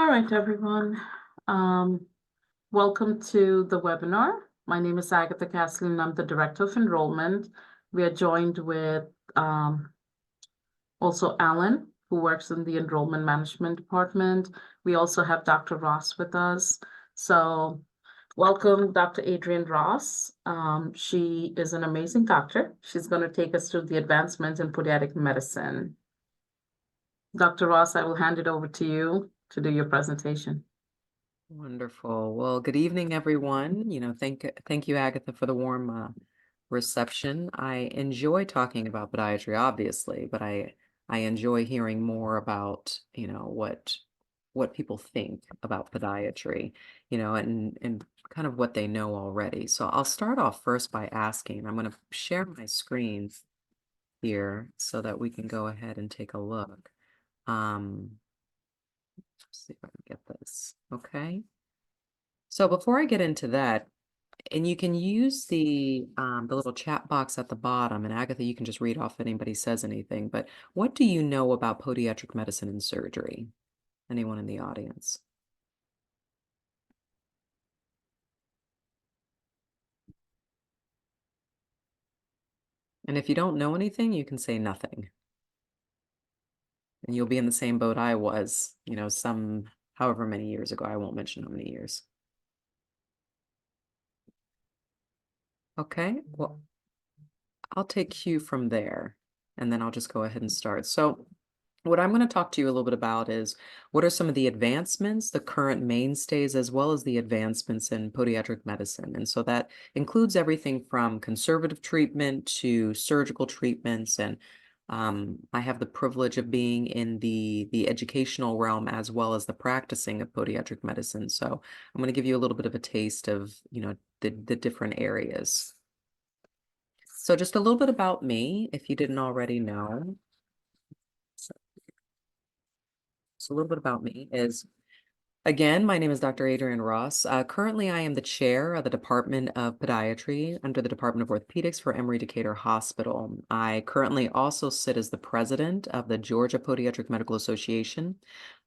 All right, everyone. Um, Welcome to the webinar. My name is Agatha Castle, and I'm the Director of Enrollment. We are joined with also Alan, who works in the Enrollment Management Department. We also have Dr. Ross with us. So welcome, Dr. Adrienne Ross. She is an amazing doctor. She's going to take us through the advancements in podiatric medicine. Dr. Ross, I will hand it over to you to do your presentation. Wonderful. Well, good evening, everyone. Thank you, Agatha, for the warm reception. I enjoy talking about podiatry, obviously, but I enjoy hearing more about, what people think about podiatry, and kind of what they know already. So I'll start off first by asking, I'm going to share my screen here so that we can go ahead and take a look. Let's see if I can get this. Okay. So before I get into that, and you can use the little chat box at the bottom, and Agatha, you can just read off if anybody says anything, but what do you know about podiatric medicine and surgery? Anyone in the audience? And if you don't know anything, you can say nothing. And you'll be in the same boat I was, however many years ago. I won't mention how many years. Okay, well, I'll take cue from there, and then I'll just go ahead and start. So what I'm going to talk to you a little bit about is what are some of the advancements, the current mainstays, as well as the advancements in podiatric medicine. And so that includes everything from conservative treatment to surgical treatments. And I have the privilege of being in the educational realm as well as the practicing of podiatric medicine. So I'm going to give you a little bit of a taste of, the different areas. So just a little bit about me, if you didn't already know. So a little bit about me is, again, my name is Dr. Adrienne Ross. Currently, I am the chair of the Department of Podiatry under the Department of Orthopedics for Emory Decatur Hospital. I currently also sit as the president of the Georgia Podiatric Medical Association.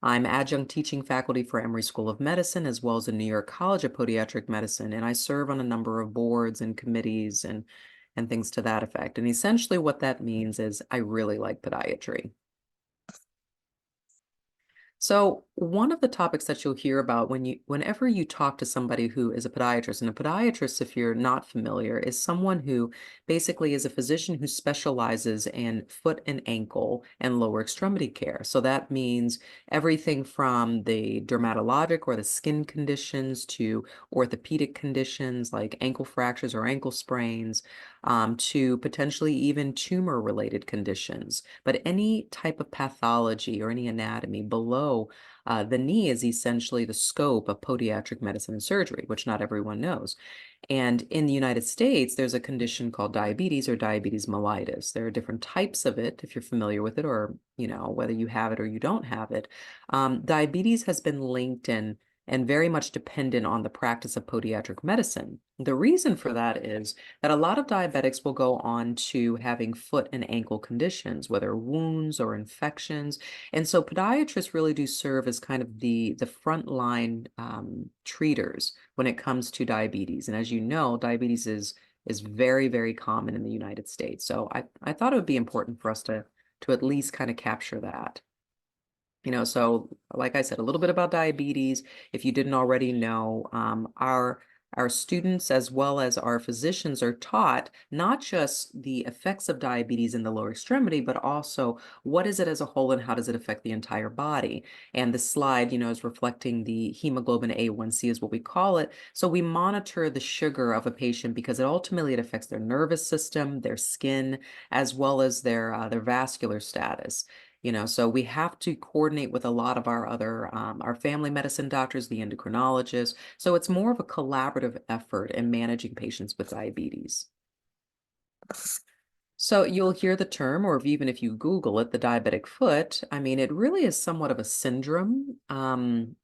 I'm adjunct teaching faculty for Emory School of Medicine, as well as the New York College of Podiatric Medicine, and I serve on a number of boards and committees and things to that effect. And essentially what that means is I really like podiatry. So one of the topics that you'll hear about whenever you talk to somebody who is a podiatrist, and a podiatrist, if you're not familiar, is someone who basically is a physician who specializes in foot and ankle and lower extremity care. So that means everything from the dermatologic or the skin conditions to orthopedic conditions like ankle fractures or ankle sprains, to potentially even tumor-related conditions. But any type of pathology or any anatomy below the knee is essentially the scope of podiatric medicine and surgery, which not everyone knows. And in the United States, there's a condition called diabetes or diabetes mellitus. There are different types of it, if you're familiar with it, or whether you have it or you don't have it. Diabetes has been linked and very much dependent on the practice of podiatric medicine. The reason for that is that a lot of diabetics will go on to having foot and ankle conditions, whether wounds or infections. And so podiatrists really do serve as kind of the frontline treaters when it comes to diabetes. And as you know, diabetes is very, very common in the United States. So I thought it would be important for us to at least kind of capture that. So like I said, a little bit about diabetes. If you didn't already know, our students as well as our physicians are taught not just the effects of diabetes in the lower extremity, but also what is it as a whole and how does it affect the entire body. And the slide, is reflecting the hemoglobin A1C is what we call it. So we monitor the sugar of a patient because ultimately it affects their nervous system, their skin, as well as their vascular status. So we have to coordinate with a lot of our other, our family medicine doctors, the endocrinologists. So it's more of a collaborative effort in managing patients with diabetes. So you'll hear the term, or even if you Google it, the diabetic foot. I mean, it really is somewhat of a syndrome.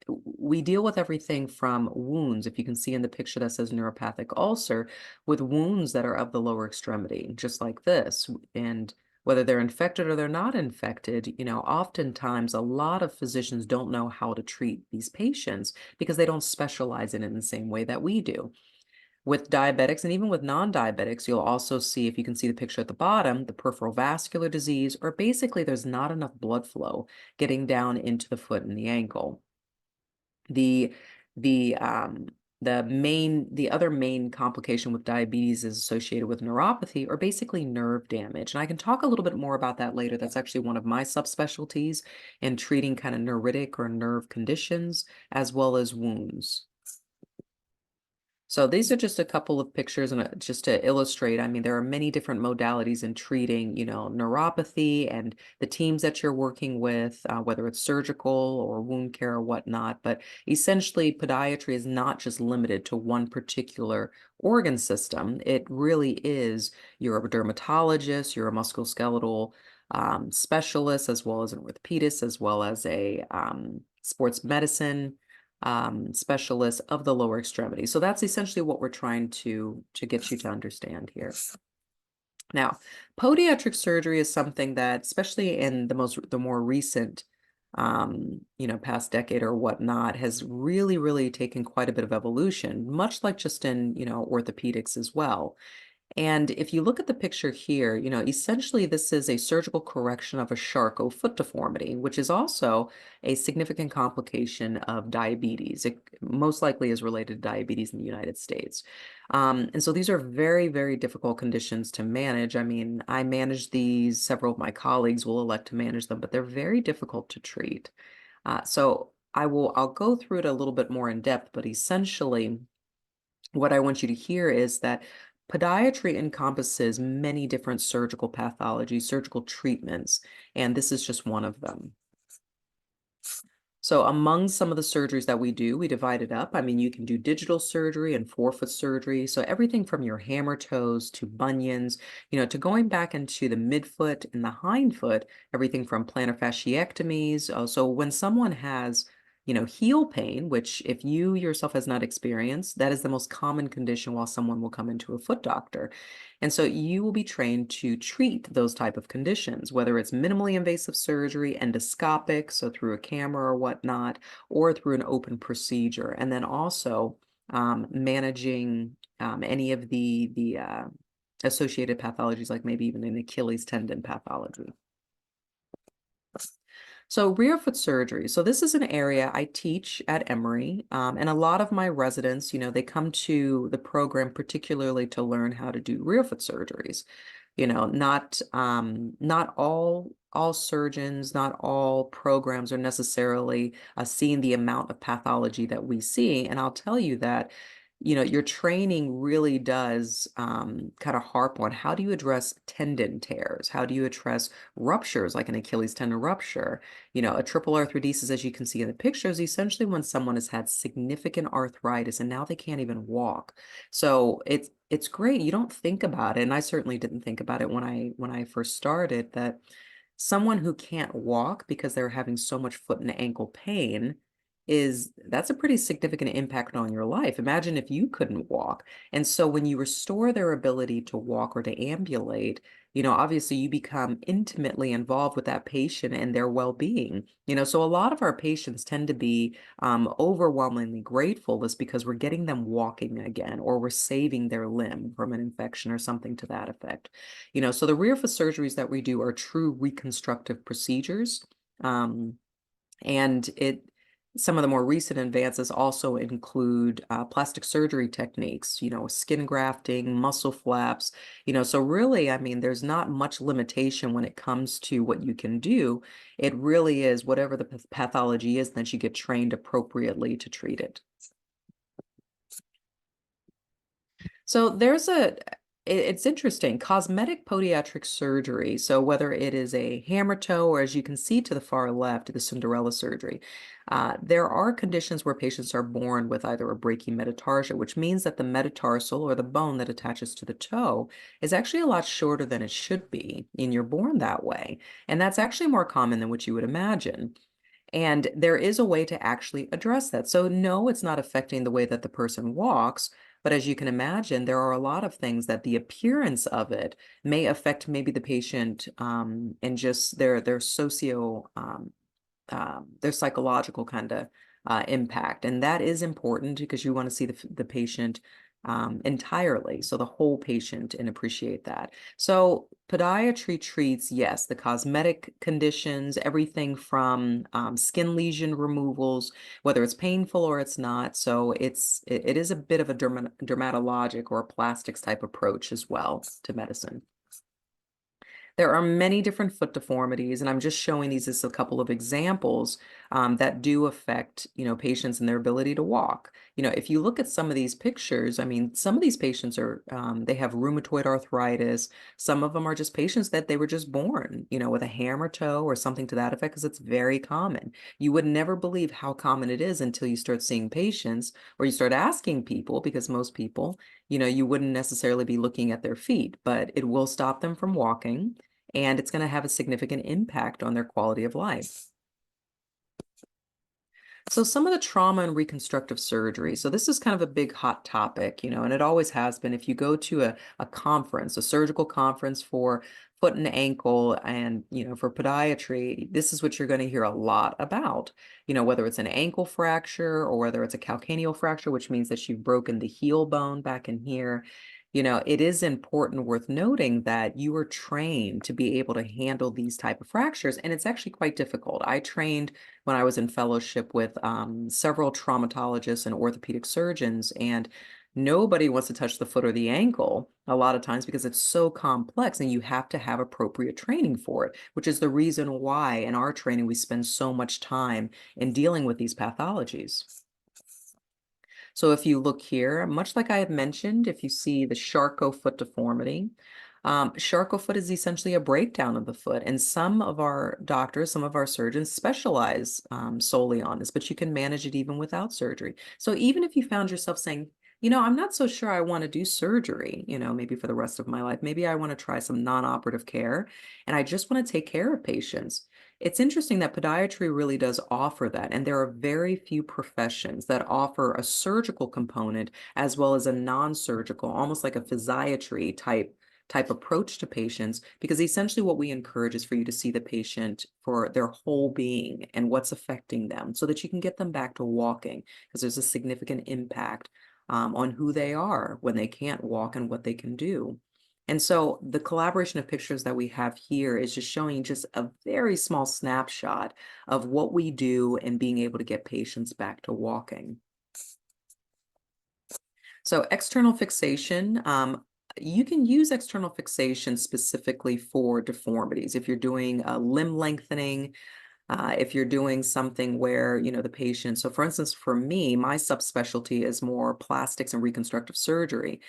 We deal with everything from wounds, if you can see in the picture that says neuropathic ulcer, with wounds that are of the lower extremity, just like this. And whether they're infected or they're not infected, oftentimes a lot of physicians don't know how to treat these patients because they don't specialize in it in the same way that we do. With diabetics and even with non-diabetics, you'll also see, if you can see the picture at the bottom, the peripheral vascular disease, or basically there's not enough blood flow getting down into the foot and the ankle. The the um the other main complication with diabetes is associated with neuropathy, or basically nerve damage. And I can talk a little bit more about that later. That's actually one of my subspecialties in treating kind of neuritic or nerve conditions as well as wounds. So these are just a couple of pictures, and just to illustrate, I mean, there are many different modalities in treating, neuropathy, and the teams that you're working with, whether it's surgical or wound care or whatnot. But essentially, podiatry is not just limited to one particular organ system. It really is, you're a dermatologist, you're a musculoskeletal specialist, as well as an orthopedist, as well as a sports medicine specialist of the lower extremity. So that's essentially what we're trying to get you to understand here. Now, podiatric surgery is something that, especially in the more recent, past decade or whatnot, has really, really taken quite a bit of evolution, much like just in, orthopedics as well. And if you look at the picture here, essentially this is a surgical correction of a Charcot foot deformity, which is also a significant complication of diabetes. It most likely is related to diabetes in the United States. And so these are very, very difficult conditions to manage. I mean, I manage these, several of my colleagues will elect to manage them, but they're very difficult to treat. So I'll go through it a little bit more in depth, but essentially what I want you to hear is that podiatry encompasses many different surgical pathologies, surgical treatments, and this is just one of them. So among some of the surgeries that we do, we divide it up. I mean, you can do digital surgery and forefoot surgery. So everything from your hammer toes to bunions, to going back into the midfoot and the hindfoot, everything from plantar fasciectomies. So when someone has heel pain, which if you yourself has not experienced, that is the most common condition while someone will come into a foot doctor. And so you will be trained to treat those type of conditions, whether it's minimally invasive surgery, endoscopic, so through a camera or whatnot, or through an open procedure. And then also managing any of the associated pathologies, like maybe even an Achilles tendon pathology. So rear foot surgery. So this is an area I teach at Emory, and a lot of my residents, they come to the program particularly to learn how to do rear foot surgeries. Not all surgeons, not all programs are necessarily seeing the amount of pathology that we see. And I'll tell you that your training really does kind of harp on how do you address tendon tears? How do you address ruptures like an Achilles tendon rupture? A triple arthrodesis, as you can see in the picture, is essentially when someone has had significant arthritis and now they can't even walk. So it's great. You don't think about it, and I certainly didn't think about it when I first started, that someone who can't walk because they're having so much foot and ankle pain, that's a pretty significant impact on your life. Imagine if you couldn't walk. And so when you restore their ability to walk or to ambulate, obviously you become intimately involved with that patient and their well-being. So a lot of our patients tend to be overwhelmingly grateful is because we're getting them walking again, or we're saving their limb from an infection or something to that effect. So the rear foot surgeries that we do are true reconstructive procedures. And some of the more recent advances also include plastic surgery techniques, skin grafting, muscle flaps, so really, I mean, there's not much limitation when it comes to what you can do. It really is whatever the pathology is, then you get trained appropriately to treat it. So it's interesting, cosmetic podiatric surgery. So whether it is a hammer toe, or as you can see to the far left, the Cinderella surgery, there are conditions where patients are born with either a brachymetatarsia, which means that the metatarsal, or the bone that attaches to the toe, is actually a lot shorter than it should be, and you're born that way. And that's actually more common than what you would imagine. And there is a way to actually address that. So no, it's not affecting the way that the person walks, But as you can imagine, there are a lot of things that the appearance of it may affect maybe the patient and just their their psychological kind of impact. And that is important because you want to see the patient entirely. So the whole patient and appreciate that. So podiatry treats, yes, the cosmetic conditions, everything from skin lesion removals, whether it's painful or it's not. So it is a bit of a dermatologic or a plastics type approach as well to medicine. There are many different foot deformities, and I'm just showing these as a couple of examples that do affect, patients and their ability to walk. If you look at some of these pictures, I mean, some of these patients they have rheumatoid arthritis. Some of them are just patients that they were just born, with a hammer toe or something to that effect, because it's very common. You would never believe how common it is until you start seeing patients or you start asking people, because most people, you wouldn't necessarily be looking at their feet, but it will stop them from walking, and it's going to have a significant impact on their quality of life. So some of the trauma and reconstructive surgery. So this is kind of a big hot topic, and it always has been. If you go to a conference, a surgical conference for foot and ankle and, for podiatry, this is what you're going to hear a lot about, whether it's an ankle fracture or whether it's a calcaneal fracture, which means that you've broken the heel bone back in here. It is important, worth noting, that you are trained to be able to handle these type of fractures, and it's actually quite difficult. I trained when I was in fellowship with several traumatologists and orthopedic surgeons, and nobody wants to touch the foot or the ankle a lot of times because it's so complex and you have to have appropriate training for it, which is the reason why in our training we spend so much time in dealing with these pathologies. So if you look here, much like I had mentioned, if you see the Charcot foot deformity, Charcot foot is essentially a breakdown of the foot. And some of our doctors, some of our surgeons specialize solely on this, but you can manage it even without surgery. So even if you found yourself saying, I'm not so sure I want to do surgery, maybe for the rest of my life, maybe I want to try some non-operative care, and I just want to take care of patients. It's interesting that podiatry really does offer that, and there are very few professions that offer a surgical component as well as a non-surgical, almost like a physiatry type approach to patients, because essentially what we encourage is for you to see the patient for their whole being and what's affecting them so that you can get them back to walking, because there's a significant impact on who they are when they can't walk and what they can do. And so the collaboration of pictures that we have here is just showing just a very small snapshot of what we do and being able to get patients back to walking. So external fixation, you can use external fixation specifically for deformities. If you're doing a limb lengthening, if you're doing something where, the patient, so for instance, for me, my subspecialty is more plastics and reconstructive surgery.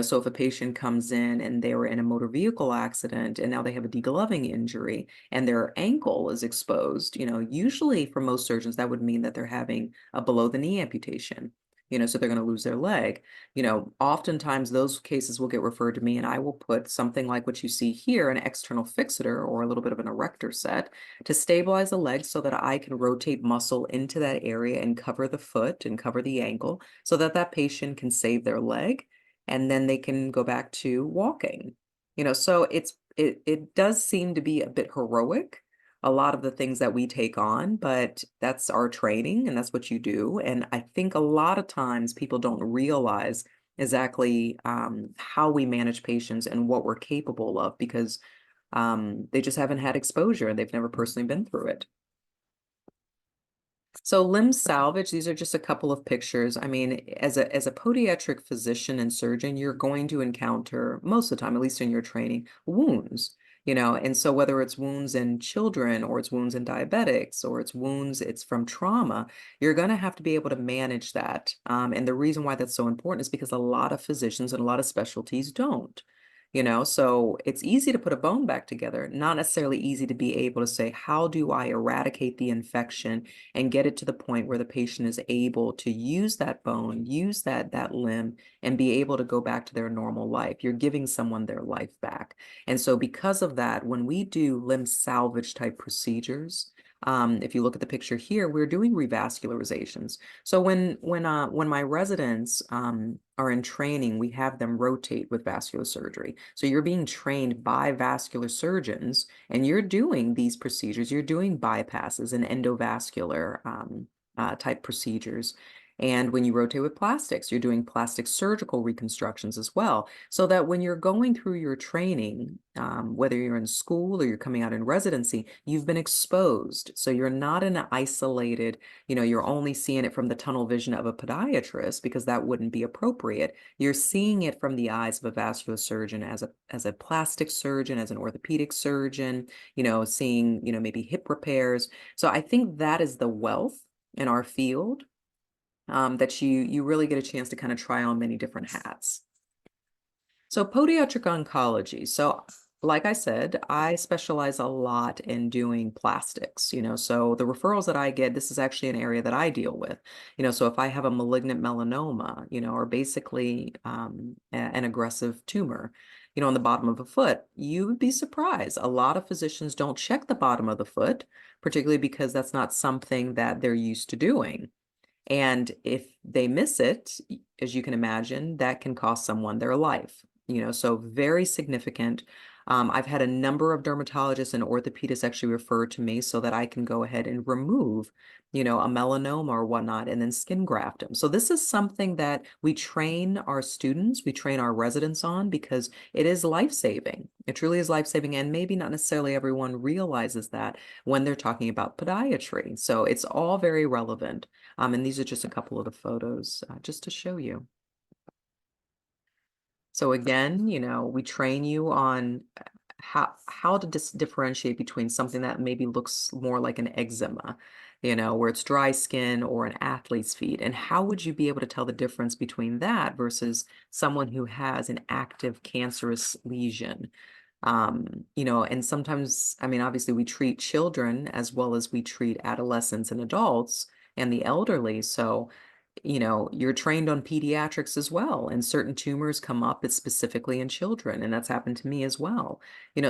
So if a patient comes in and they were in a motor vehicle accident and now they have a degloving injury and their ankle is exposed, usually for most surgeons, that would mean that they're having a below the knee amputation. So they're going to lose their leg. Oftentimes those cases will get referred to me, and I will put something like what you see here, an external fixator or a little bit of an erector set, to stabilize the leg so that I can rotate muscle into that area and cover the foot and cover the ankle so that that patient can save their leg and then they can go back to walking. So it does seem to be a bit heroic, a lot of the things that we take on, but that's our training and that's what you do. And I think a lot of times people don't realize exactly how we manage patients and what we're capable of, because they just haven't had exposure and they've never personally been through it. So limb salvage, these are just a couple of pictures. I mean, as a podiatric physician and surgeon, you're going to encounter, most of the time, at least in your training, wounds, and so whether it's wounds in children or it's wounds in diabetics or it's from trauma, you're going to have to be able to manage that. And the reason why that's so important is because a lot of physicians and a lot of specialties don't. So it's easy to put a bone back together, not necessarily easy to be able to say, how do I eradicate the infection and get it to the point where the patient is able to use that bone, use that limb, and be able to go back to their normal life. You're giving someone their life back. And so because of that, when we do limb salvage type procedures, If you look at the picture here, we're doing revascularizations. So when my residents are in training, we have them rotate with vascular surgery. So you're being trained by vascular surgeons, and you're doing these procedures. You're doing bypasses and endovascular type procedures. And when you rotate with plastics, you're doing plastic surgical reconstructions as well. So that when you're going through your training, whether you're in school or you're coming out in residency, you've been exposed. So you're not in an isolated, you're only seeing it from the tunnel vision of a podiatrist, because that wouldn't be appropriate. You're seeing it from the eyes of a vascular surgeon, as a plastic surgeon, as an orthopedic surgeon, seeing, maybe hip repairs. So I think that is the wealth in our field, that you really get a chance to kind of try on many different hats. So podiatric oncology. So like I said, I specialize a lot in doing plastics, so the referrals that I get, this is actually an area that I deal with, so if I have a malignant melanoma, or basically an aggressive tumor, on the bottom of a foot, you would be surprised. A lot of physicians don't check the bottom of the foot, particularly because that's not something that they're used to doing. And if they miss it, as you can imagine, that can cost someone their life, so very significant. I've had a number of dermatologists and orthopedists actually refer to me so that I can go ahead and remove, a melanoma or whatnot, and then skin graft them. So this is something that we train our students, we train our residents on, because it is life-saving. It truly is life-saving, and maybe not necessarily everyone realizes that when they're talking about podiatry. So it's all very relevant. And these are just a couple of the photos just to show you. So again, we train you on how to differentiate between something that maybe looks more like an eczema, where it's dry skin, or an athlete's feet. And how would you be able to tell the difference between that versus someone who has an active cancerous lesion? And sometimes, I mean, obviously we treat children as well as we treat adolescents and adults and the elderly. So, you're trained on pediatrics as well, and certain tumors come up, it's specifically in children, and that's happened to me as well.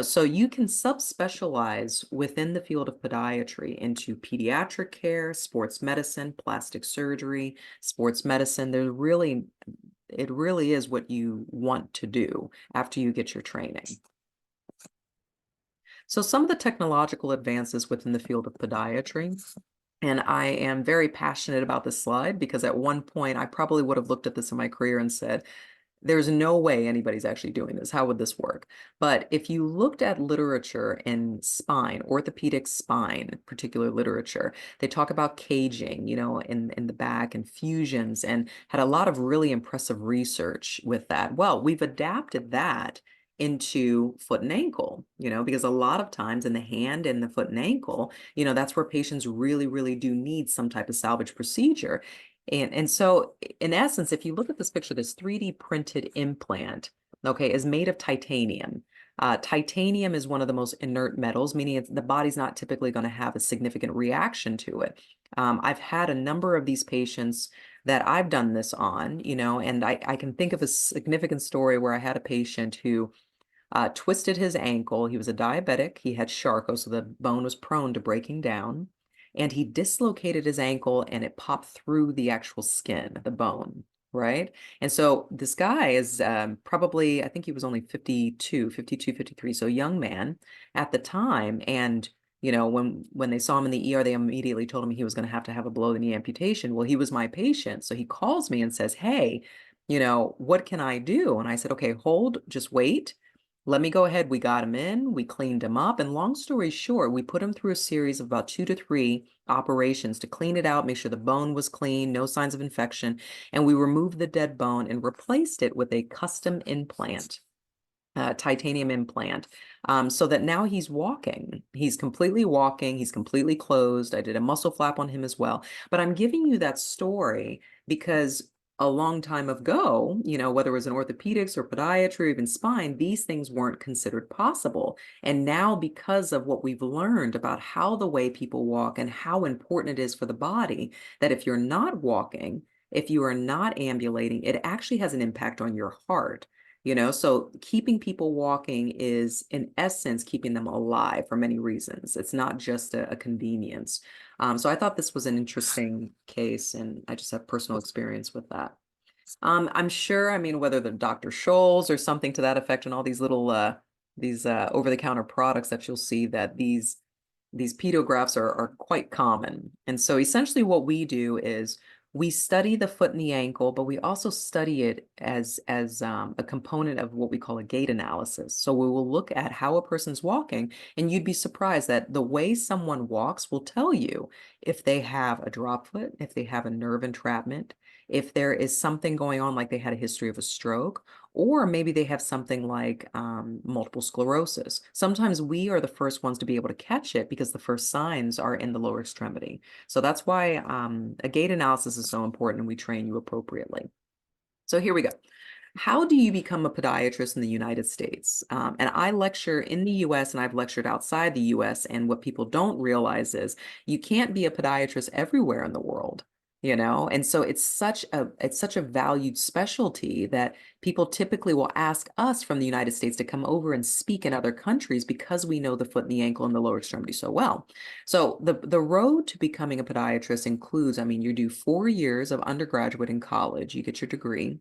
So you can subspecialize within the field of podiatry into pediatric care, sports medicine, plastic surgery, sports medicine. It really is what you want to do after you get your training. So some of the technological advances within the field of podiatry, and I am very passionate about this slide because at one point I probably would have looked at this in my career and said, there's no way anybody's actually doing this. How would this work? But if you looked at literature in spine, orthopedic spine, particular literature, they talk about caging, in the back, and fusions, and had a lot of really impressive research with that. Well, we've adapted that into foot and ankle, because a lot of times in the hand and the foot and ankle, that's where patients really, really do need some type of salvage procedure. And so in essence, if you look at this picture, this 3D printed implant, okay, is made of titanium. Titanium is one of the most inert metals, meaning the body's not typically going to have a significant reaction to it. I've had a number of these patients that I've done this on, and I can think of a significant story where I had a patient who twisted his ankle. He was a diabetic. He had Charcot, so the bone was prone to breaking down. And he dislocated his ankle, and it popped through the actual skin, the bone, right? And so this guy is probably, I think he was only 52, 53, so a young man at the time. And when they saw him in the ER, they immediately told him he was going to have a below-the-knee amputation. Well, he was my patient, so he calls me and says, hey, what can I do? And I said, okay, hold, just wait. Let me go ahead. We got him in, we cleaned him up, and long story short, we put him through a series of about 2 to 3 operations to clean it out, make sure the bone was clean, no signs of infection, and we removed the dead bone and replaced it with a custom implant. Titanium implant, so that now he's walking. He's completely walking. He's completely closed. I did a muscle flap on him as well. But I'm giving you that story because a long time ago, whether it was in orthopedics or podiatry or even spine, these things weren't considered possible. And now, because of what we've learned about how the way people walk and how important it is for the body, that if you're not walking, if you are not ambulating, it actually has an impact on your heart. you know? So keeping people walking is, in essence, keeping them alive for many reasons. It's not just a convenience. So I thought this was an interesting case, and I just have personal experience with that. I'm sure, I mean, whether the Dr. Scholl's or something to that effect, and all these little these over-the-counter products that you'll see, that these pedographs are quite common. And so essentially what we do is we study the foot and the ankle, but we also study it as a component of what we call a gait analysis. So we will look at how a person's walking, and you'd be surprised that the way someone walks will tell you if they have a drop foot, if they have a nerve entrapment, if there is something going on, like they had a history of a stroke, or maybe they have something like multiple sclerosis. Sometimes we are the first ones to be able to catch it because the first signs are in the lower extremity. So that's why a gait analysis is so important, and we train you appropriately. So here we go. How do you become a podiatrist in the United States? And I lecture in the US, and I've lectured outside the US. And what people don't realize is you can't be a podiatrist everywhere in the world, you know? And so it's such a valued specialty that people typically will ask us from the United States to come over and speak in other countries because we know the foot and the ankle and the lower extremity so well. So the road to becoming a podiatrist includes, I mean, you do 4 years of undergraduate in college, you get your degree.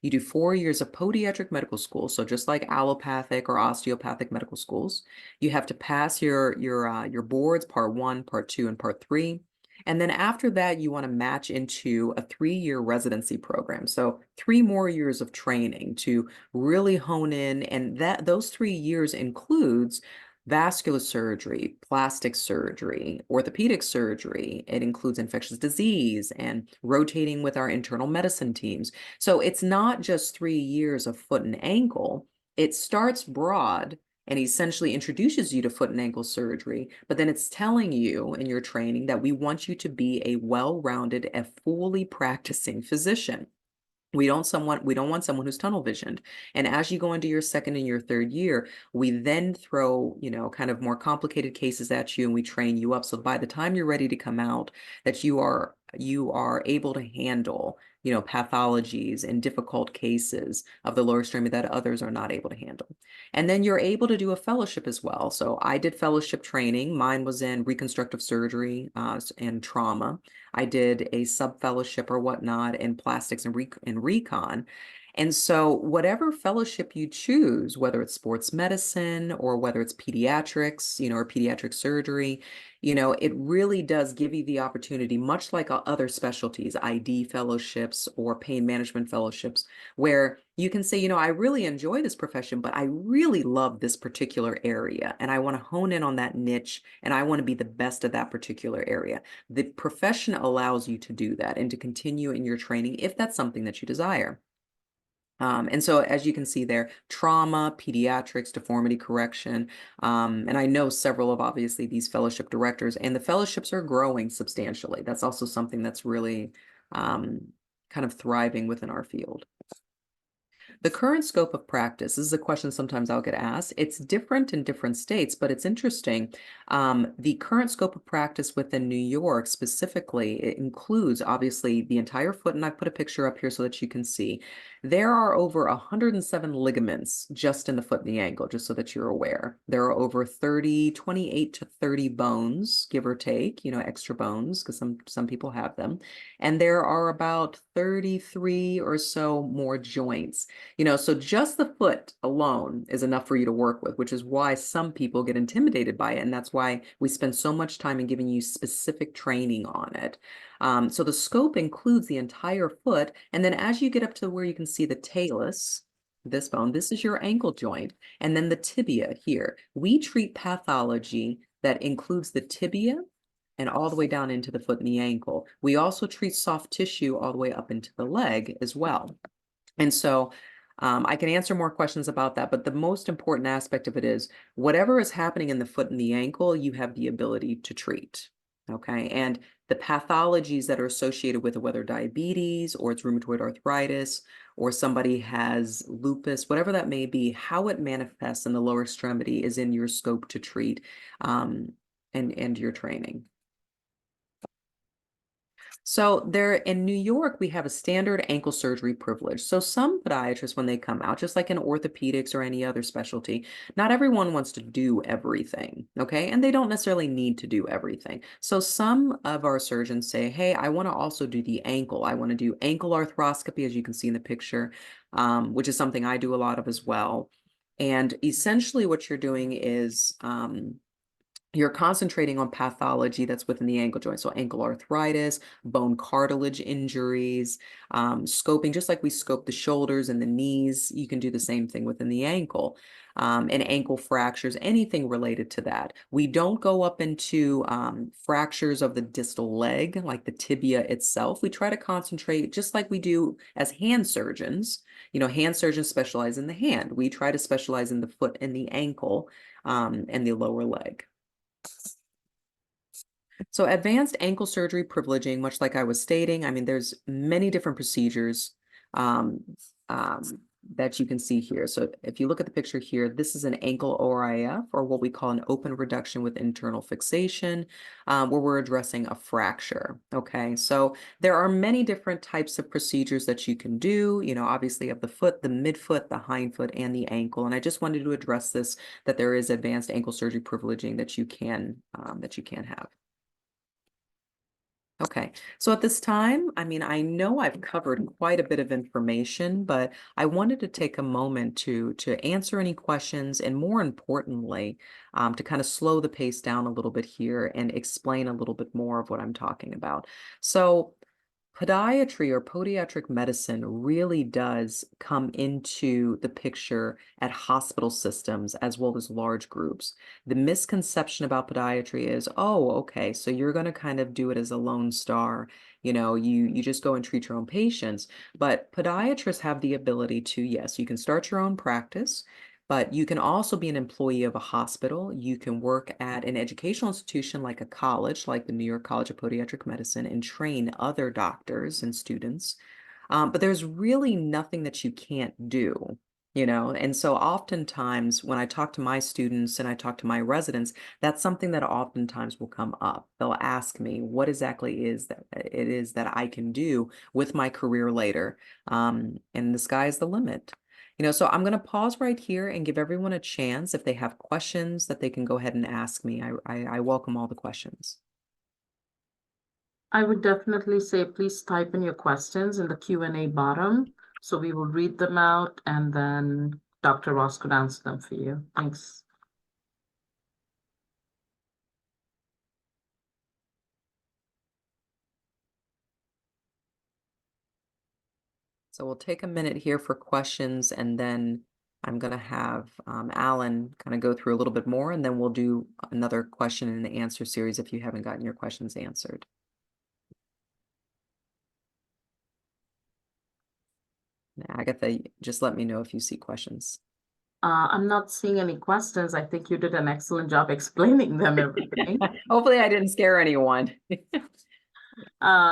You do 4 years of podiatric medical school, so just like allopathic or osteopathic medical schools. You have to pass your boards, part 1, part 2, and part 3. And then after that, you want to match into a 3-year residency program. So 3 more years of training to really hone in, and those 3 years includes vascular surgery, plastic surgery, orthopedic surgery. It includes infectious disease and rotating with our internal medicine teams. So it's not just 3 years of foot and ankle. It starts broad and essentially introduces you to foot and ankle surgery, but then it's telling you in your training that we want you to be a well-rounded, a fully practicing physician. We don't want someone who's tunnel visioned. And as you go into your second and your third year, we then throw, you know, kind of more complicated cases at you, and we train you up. So by the time you're ready to come out, that you are able to handle, you know, pathologies and difficult cases of the lower extremity that others are not able to handle. And then you're able to do a fellowship as well. So I did fellowship training. Mine was in reconstructive surgery and trauma. I did a sub-fellowship or whatnot in plastics and recon. And so whatever fellowship you choose, whether it's sports medicine or whether it's pediatrics, you know, or pediatric surgery, you know, it really does give you the opportunity, much like other specialties, ID fellowships or pain management fellowships, where you can say, you know, I really enjoy this profession, but I really love this particular area, and I want to hone in on that niche, and I want to be the best at that particular area. The profession allows you to do that and to continue in your training if that's something that you desire. And so as you can see there, trauma, pediatrics, deformity correction, and I know several of obviously these fellowship directors, and the fellowships are growing substantially. That's also something that's really kind of thriving within our field. The current scope of practice, this is a question sometimes I'll get asked. It's different in different states, but it's interesting. The current scope of practice within New York specifically, it includes obviously the entire foot, and I put a picture up here so that you can see. There are over 107 ligaments just in the foot and the ankle, just so that you're aware. There are over 28 to 30 bones, give or take, you know, extra bones, because some people have them. And there are about 33 or so more joints. You know, so just the foot alone is enough for you to work with, which is why some people get intimidated by it. And that's why we spend so much time in giving you specific training on it. So the scope includes the entire foot. And then as you get up to where you can see the talus, this bone, this is your ankle joint. And then the tibia here. We treat pathology that includes the tibia and all the way down into the foot and the ankle. We also treat soft tissue all the way up into the leg as well. And so I can answer more questions about that, but the most important aspect of it is whatever is happening in the foot and the ankle, you have the ability to treat. Okay. And the pathologies that are associated with it, whether diabetes or it's rheumatoid arthritis or somebody has lupus, whatever that may be, how it manifests in the lower extremity is in your scope to treat and your training. So there in New York, we have a standard ankle surgery privilege. So some podiatrists, when they come out, just like in orthopedics or any other specialty, not everyone wants to do everything, okay? And they don't necessarily need to do everything. So some of our surgeons say, hey, I want to also do the ankle. I want to do ankle arthroscopy, as you can see in the picture, which is something I do a lot of as well. And essentially what you're doing is you're concentrating on pathology that's within the ankle joint. So ankle arthritis, bone cartilage injuries, scoping, just like we scope the shoulders and the knees, you can do the same thing within the ankle. And ankle fractures, anything related to that. We don't go up into fractures of the distal leg, like the tibia itself. We try to concentrate, just like we do as hand surgeons. You know, hand surgeons specialize in the hand. We try to specialize in the foot and the ankle and the lower leg. So advanced ankle surgery privileging, much like I was stating, I mean, there's many different procedures um, um, that you can see here. So if you look at the picture here, this is an ankle ORIF, or what we call an open reduction with internal fixation, where we're addressing a fracture. Okay, so there are many different types of procedures that you can do, you know, obviously of the foot, the midfoot, the hindfoot, and the ankle. And I just wanted to address this, that there is advanced ankle surgery privileging that you can have. Okay, so at this time, I mean, I know I've covered quite a bit of information, but I wanted to take a moment to answer any questions, and more importantly, to kind of slow the pace down a little bit here and explain a little bit more of what I'm talking about. So podiatry or podiatric medicine really does come into the picture at hospital systems as well as large groups. The misconception about podiatry is, oh, okay, so you're going to kind of do it as a lone star. You know, you just go and treat your own patients. But podiatrists have the ability to, yes, you can start your own practice. But you can also be an employee of a hospital. You can work at an educational institution like a college, like the New York College of Podiatric Medicine, and train other doctors and students. But there's really nothing that you can't do, you know? And so oftentimes when I talk to my students and I talk to my residents, that's something that oftentimes will come up. They'll ask me what exactly is that it is that I can do with my career later. And the sky's the limit. You know, so I'm going to pause right here and give everyone a chance. If they have questions, that they can go ahead and ask me. I welcome all the questions. I would definitely say, please type in your questions in the Q&A bottom. So we will read them out and then Dr. Ross could answer them for you. Thanks. So we'll take a minute here for questions, and then I'm going to have Alan kind of go through a little bit more, and then we'll do another question and answer series if you haven't gotten your questions answered. Agatha, just let me know if you see questions. I'm not seeing any questions. I think you did an excellent job explaining them everything. Hopefully I didn't scare anyone.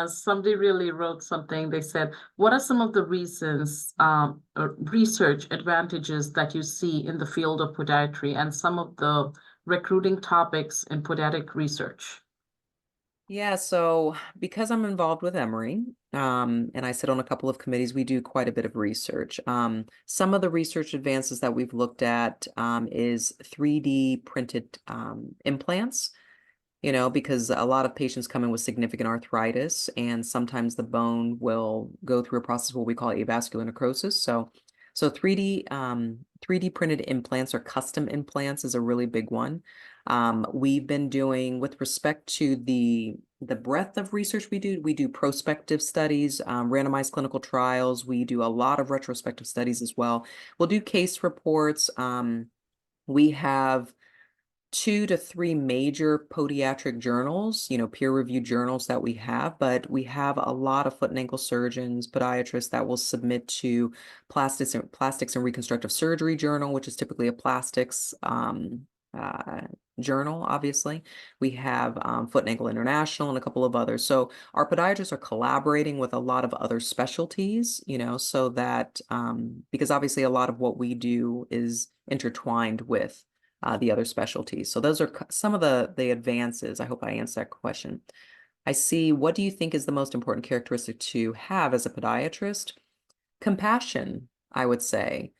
Somebody really wrote something. They said, what are some of the reasons, or research advantages that you see in the field of podiatry and some of the recruiting topics in podiatric research? Yeah, so because I'm involved with Emory, and I sit on a couple of committees, we do quite a bit of research. Some of the research advances that we've looked at is 3D printed implants, you know, because a lot of patients come in with significant arthritis, and sometimes the bone will go through a process what we call avascular necrosis. So 3D printed implants or custom implants is a really big one. We've been doing, with respect to the breadth of research we do prospective studies, randomized clinical trials. We do a lot of retrospective studies as well. We'll do case reports. We have 2 to 3 major podiatric journals, you know, peer-reviewed journals that we have, but we have a lot of foot and ankle surgeons, podiatrists that will submit to plastics and reconstructive surgery journal, which is typically a plastics journal, obviously. We have Foot and Ankle International and a couple of others. So our podiatrists are collaborating with a lot of other specialties, you know, so that because obviously a lot of what we do is intertwined with the other specialties. So those are some of the advances. I hope I answered that question. I see. What do you think is the most important characteristic to have as a podiatrist? Compassion, I would say.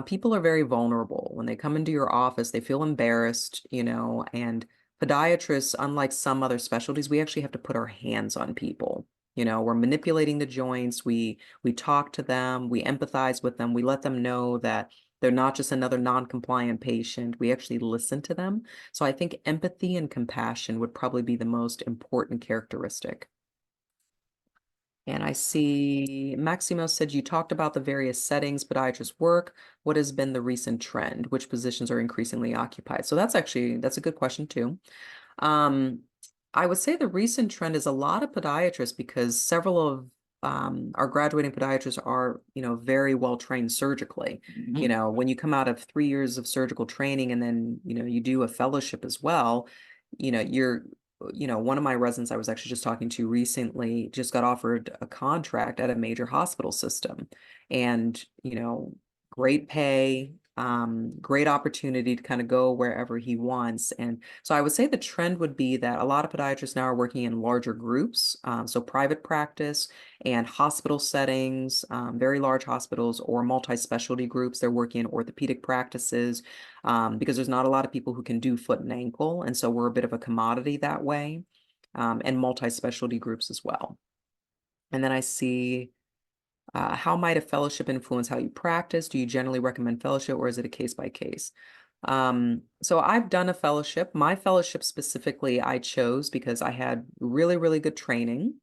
People are very vulnerable. When they come into your office, they feel embarrassed, and podiatrists, unlike some other specialties, we actually have to put our hands on people. We're manipulating the joints, we talk to them, we empathize with them, we let them know that they're not just another non-compliant patient. We actually listen to them. So I think empathy and compassion would probably be the most important characteristic. And I see Maximo said you talked about the various settings podiatrists work. What has been the recent trend? Which positions are increasingly occupied? So that's a good question too. Um, I would say the recent trend is a lot of podiatrists because several of our graduating podiatrists are, very well trained surgically. When you come out of 3 years of surgical training and then, you do a fellowship as well, you're one of my residents I was actually just talking to recently just got offered a contract at a major hospital system. And, great pay, great opportunity to kind of go wherever he wants. And so I would say the trend would be that a lot of podiatrists now are working in larger groups, so private practice and hospital settings, very large hospitals or multi-specialty groups. They're working in orthopedic practices because there's not a lot of people who can do foot and ankle. And so we're a bit of a commodity that way, and multi-specialty groups as well. And then I see, how might a fellowship influence how you practice? Do you generally recommend fellowship or is it a case by case? So I've done a fellowship. My fellowship specifically, I chose because I had really, really good training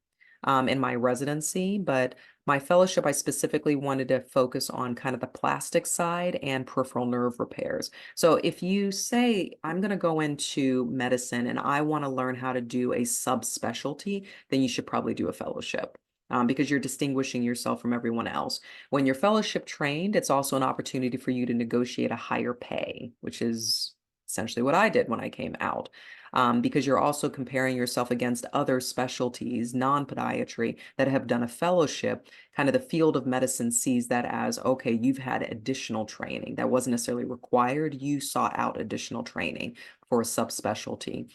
in my residency, but my fellowship, I specifically wanted to focus on kind of the plastic side and peripheral nerve repairs. So if you say, I'm going to go into medicine and I want to learn how to do a subspecialty, then you should probably do a fellowship. Because you're distinguishing yourself from everyone else. When you're fellowship trained, it's also an opportunity for you to negotiate a higher pay, which is essentially what I did when I came out. Because you're also comparing yourself against other specialties, non-podiatry, that have done a fellowship. Kind of the field of medicine sees that as, okay, you've had additional training that wasn't necessarily required. You sought out additional training for a subspecialty.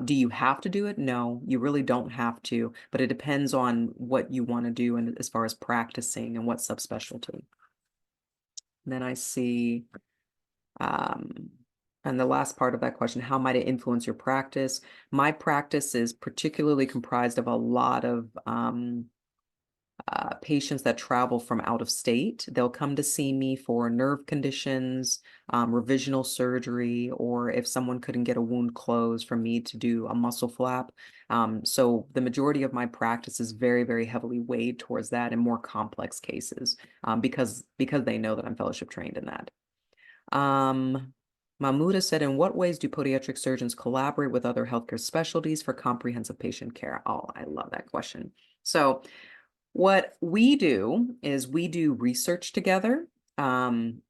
Do you have to do it? No, you really don't have to, but it depends on what you want to do and as far as practicing and what subspecialty. And then I see, and the last part of that question, how might it influence your practice? My practice is particularly comprised of a lot of patients that travel from out of state. They'll come to see me for nerve conditions, revisional surgery, or if someone couldn't get a wound closed, for me to do a muscle flap. So the majority of my practice is very, very heavily weighed towards that and more complex cases, because they know that I'm fellowship trained in that. Mahmuda said, in what ways do podiatric surgeons collaborate with other healthcare specialties for comprehensive patient care? Oh, I love that question. So what we do is we do research together. And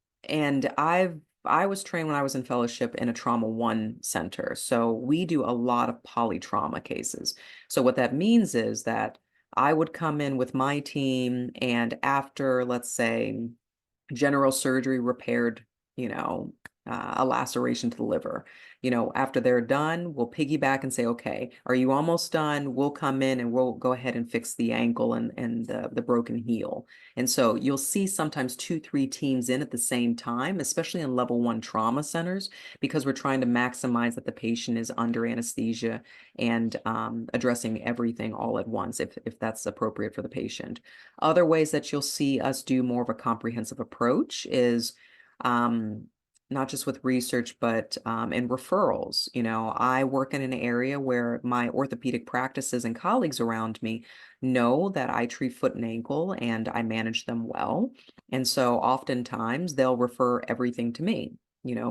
I was trained when I was in fellowship in a trauma 1 center. So we do a lot of polytrauma cases. So what that means is that I would come in with my team and after, let's say, general surgery repaired, a laceration to the liver. After they're done, we'll piggyback and say, okay, are you almost done? We'll come in and we'll go ahead and fix the ankle and the broken heel. And so you'll see sometimes 2, 3 teams in at the same time, especially in level 1 trauma centers, because we're trying to maximize that the patient is under anesthesia and addressing everything all at once, if that's appropriate for the patient. Other ways that you'll see us do more of a comprehensive approach is not just with research, but in referrals. I work in an area where my orthopedic practices and colleagues around me know that I treat foot and ankle and I manage them well. And so oftentimes they'll refer everything to me,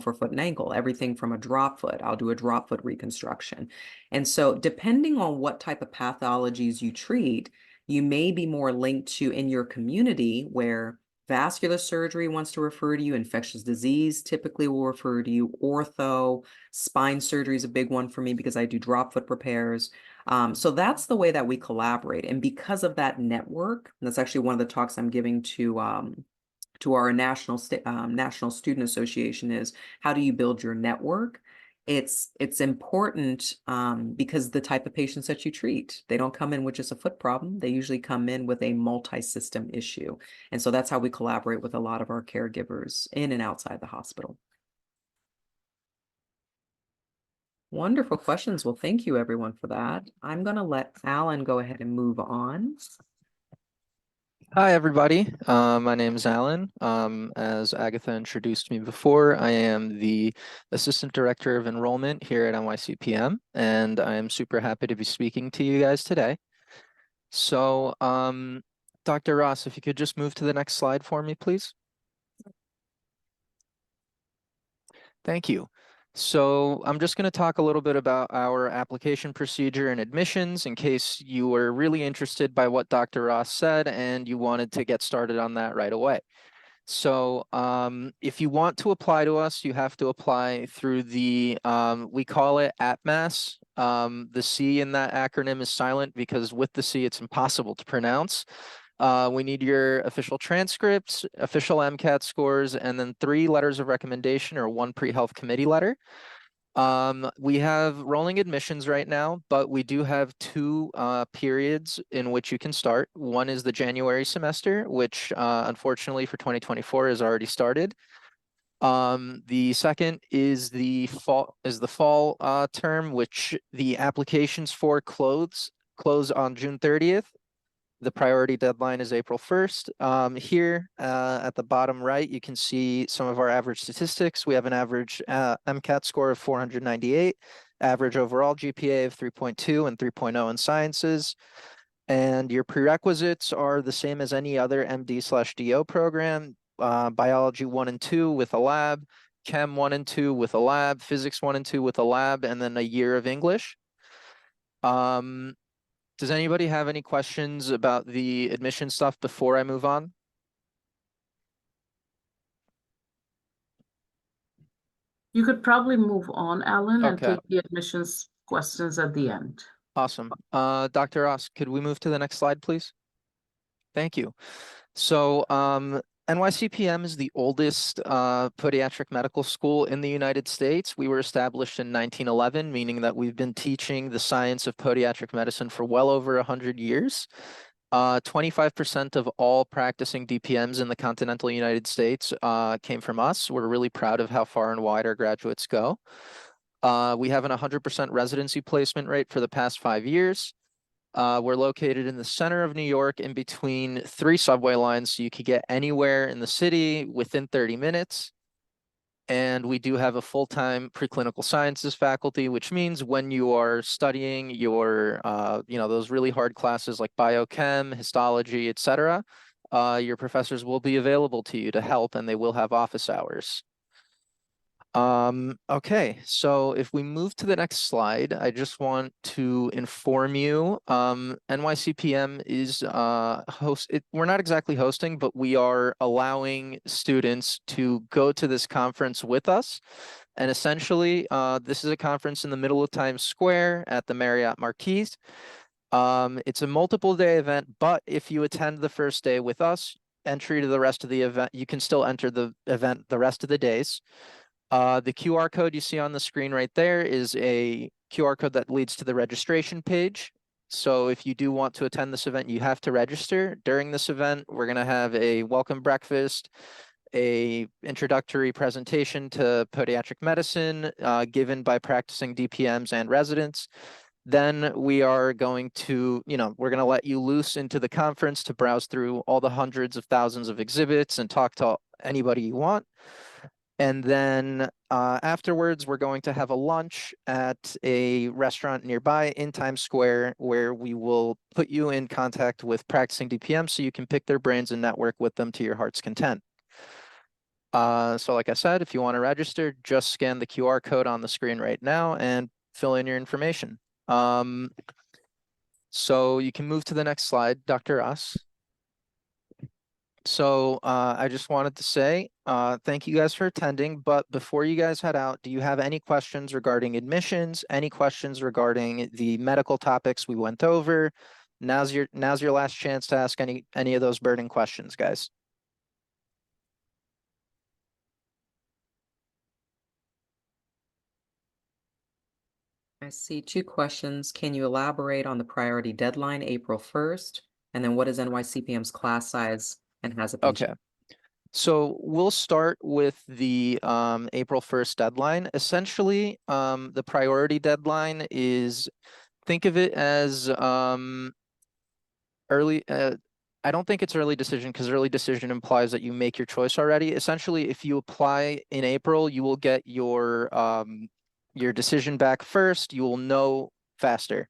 for foot and ankle, everything from a drop foot. I'll do a drop foot reconstruction. And so depending on what type of pathologies you treat, you may be more linked to in your community where vascular surgery wants to refer to you, infectious disease typically will refer to you, ortho, spine surgery is a big one for me because I do drop foot repairs. So that's the way that we collaborate. And because of that network, and that's actually one of the talks I'm giving to our National Student Association, is how do you build your network? it's important because the type of patients that you treat, they don't come in with just a foot problem. They usually come in with a multi-system issue. And so that's how we collaborate with a lot of our caregivers in and outside the hospital. Wonderful questions. Well, thank you everyone for that. I'm going to let Alan go ahead and move on. Hi, everybody. My name is Alan. As Agatha introduced me before, I am the Assistant Director of Enrollment here at NYCPM, and I am super happy to be speaking to you guys today. So, Dr. Ross, if you could just move to the next slide for me, please. Thank you. So I'm just going to talk a little bit about our application procedure and admissions in case you were really interested by what Dr. Ross said and you wanted to get started on that right away. So if you want to apply to us, you have to apply through the, we call it APMAS. The C in that acronym is silent because with the C, it's impossible to pronounce. We need your official transcripts, official MCAT scores, and then 3 letters of recommendation or 1 pre-health committee letter. We have rolling admissions right now, but we do have 2 periods in which you can start. One is the January semester, which unfortunately for 2024 has already started. The second is the fall term, which the applications for close on June 30th. The priority deadline is April 1st. Here at the bottom right, you can see some of our average statistics. We have an average MCAT score of 498, average overall GPA of 3.2 and 3.0 in sciences. And your prerequisites are the same as any other MD/DO program, biology 1 and 2 with a lab, chem 1 and 2 with a lab, physics 1 and 2 with a lab, and then a year of English. Does anybody have any questions about the admission stuff before I move on? You could probably move on, Alan, and Okay, take the admissions questions at the end. awesome. Dr. Ross, could we move to the next slide, please? Thank you. So NYCPM is the oldest podiatric medical school in the United States. We were established in 1911, meaning that we've been teaching the science of podiatric medicine for well over 100 years. 25% of all practicing DPMs in the continental United States came from us. We're really proud of how far and wide our graduates go. We have an 100% residency placement rate for the past 5 years. We're located in the center of New York in between 3 subway lines, so you could get anywhere in the city within 30 minutes. And we do have a full-time preclinical sciences faculty, which means when you are studying your, those really hard classes like biochem, histology, etc., your professors will be available to you to help, and they will have office hours. Okay, so if we move to the next slide, I just want to inform you, NYCPM is we're not exactly hosting, but we are allowing students to go to this conference with us. And essentially, this is a conference in the middle of Times Square at the Marriott Marquis. It's a multiple day event, but if you attend the first day with us, entry to the rest of the event, you can still enter the event the rest of the days. The QR code you see on the screen right there is a QR code that leads to the registration page. So if you do want to attend this event, you have to register. During this event, we're going to have a welcome breakfast, a introductory presentation to podiatric medicine given by practicing DPMs and residents. Then we are going to, we're going to let you loose into the conference to browse through all the hundreds of thousands of exhibits and talk to anybody you want. And then afterwards, we're going to have a lunch at a restaurant nearby in Times Square where we will put you in contact with practicing DPM so you can pick their brains and network with them to your heart's content. So like I said, if you want to register, just scan the QR code on the screen right now and fill in your information. So you can move to the next slide, Dr. Ross. So I just wanted to say thank you guys for attending, but before you guys head out, do you have any questions regarding admissions, any questions regarding the medical topics we went over? Now's your last chance to ask any of those burning questions, guys. I see two questions. Can you elaborate on the priority deadline, April 1st? And then what is NYCPM's class size and has it been Okay. So we'll start with the April 1st deadline. Essentially, the priority deadline is, think of it as early. I don't think it's early decision because early decision implies that you make your choice already. Essentially, if you apply in April, you will get your decision back first. You will know faster.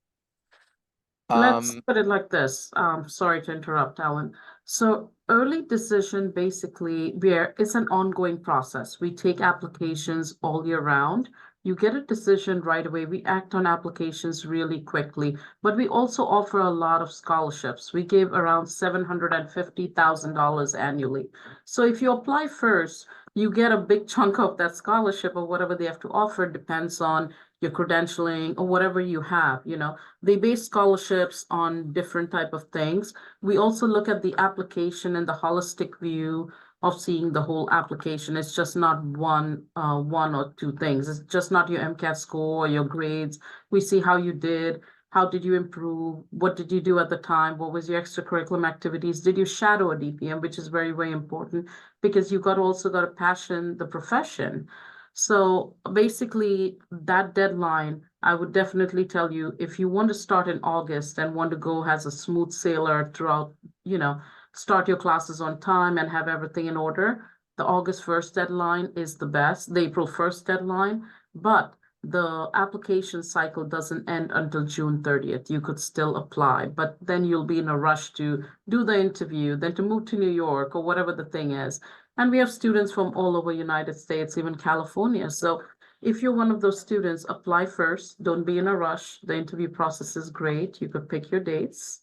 Let's put it like this. Sorry to interrupt, Alan. So early decision basically where it's an ongoing process. We take applications all year round. You get a decision right away. We act on applications really quickly, but we also offer a lot of scholarships. We give around $750,000 annually. So if you apply first, you get a big chunk of that scholarship or whatever they have to offer, depends on your credentialing or whatever you have, you know. They base scholarships on different type of things. We also look at the application and the holistic view of seeing the whole application. It's just not one or two things. It's just not your MCAT score or your grades. We see how you did, how did you improve, what did you do at the time, what was your extracurriculum activities, did you shadow a DPM, which is very, very important because you also got a passion, the profession. So basically, that deadline, I would definitely tell you if you want to start in August and want to go as a smooth sailor throughout, you know, start your classes on time and have everything in order, the August 1st deadline is the best, the April 1st deadline, but the application cycle doesn't end until June 30th. You could still apply, but then you'll be in a rush to do the interview, then to move to New York or whatever the thing is. And we have students from all over United States, even California. So if you're one of those students, apply first. Don't be in a rush. The interview process is great. You could pick your dates.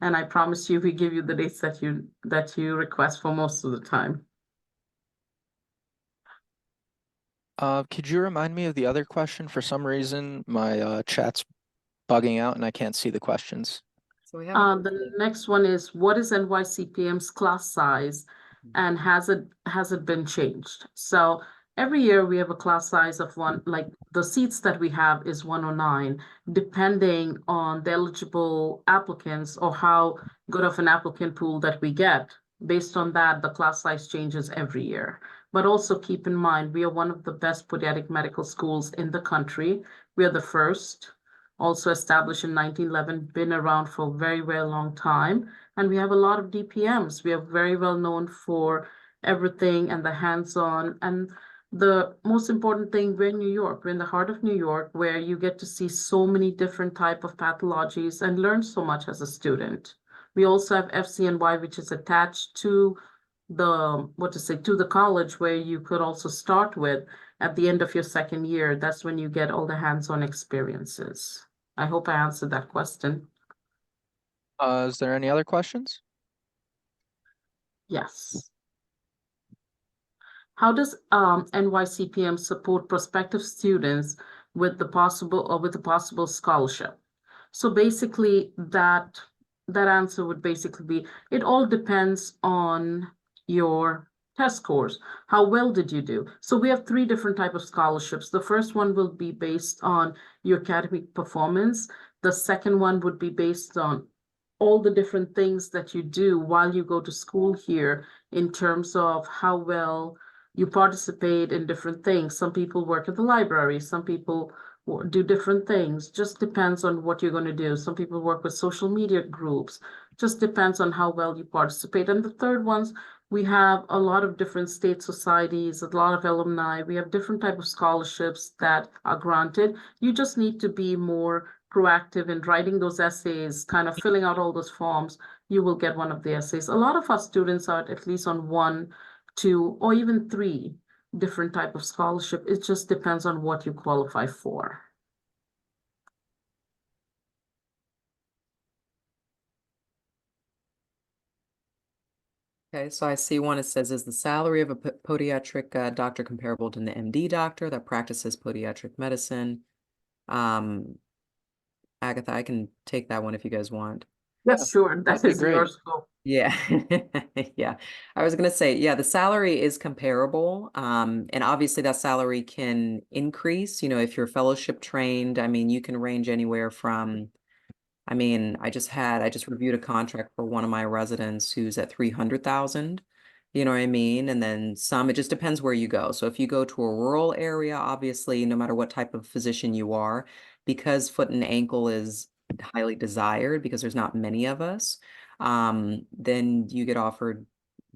And I promise you, we give you the dates that you request for most of the time. Could you remind me of the other question? For some reason, my chat's bugging out and I can't see the questions. So we have The next one is, what is NYCPM's class size and has it been changed? So every year we have a class size of one, like the seats that we have is 109, depending on the eligible applicants or how good of an applicant pool that we get. Based on that, the class size changes every year. But also keep in mind, we are one of the best podiatric medical schools in the country. We are the first, also established in 1911, been around for a very, very long time. And we have a lot of DPMs. We are very well known for everything and the hands-on. And the most important thing, we're in New York. We're in the heart of New York, where you get to see so many different type of pathologies and learn so much as a student. We also have FCNY, which is attached to the college, where you could also start with at the end of your second year. That's when you get all the hands-on experiences. I hope I answered that question. Is there any other questions? Yes. How does NYCPM support prospective students with the possible scholarship? So basically that answer would basically be, it all depends on your test scores. How well did you do? So we have 3 different types of scholarships. The first one will be based on your academic performance. The second one would be based on all the different things that you do while you go to school here in terms of how well you participate in different things. Some people work at the library, some people do different things. Just depends on what you're going to do. Some people work with social media groups. Just depends on how well you participate. And the third ones, we have a lot of different state societies, a lot of alumni. We have different type of scholarships that are granted. You just need to be more proactive in writing those essays, kind of filling out all those forms. You will get one of the essays. A lot of our students are at least on 1, 2, or even 3 different type of scholarship. It just depends on what you qualify for. Okay, so I see one, it says, is the salary of a podiatric doctor comparable to an MD doctor that practices podiatric medicine? Agatha, I can take that one if you guys want. Yes, sure. That'd That be is your great. scope. Yeah. Yeah. I was gonna say, yeah, the salary is comparable. And obviously that salary can increase, if you're fellowship trained. I mean, you can range anywhere from, I just reviewed a contract for one of my residents who's at 300,000. You know what I mean? And then some, it just depends where you go. So if you go to a rural area, obviously, no matter what type of physician you are, because foot and ankle is highly desired because there's not many of us, then you get offered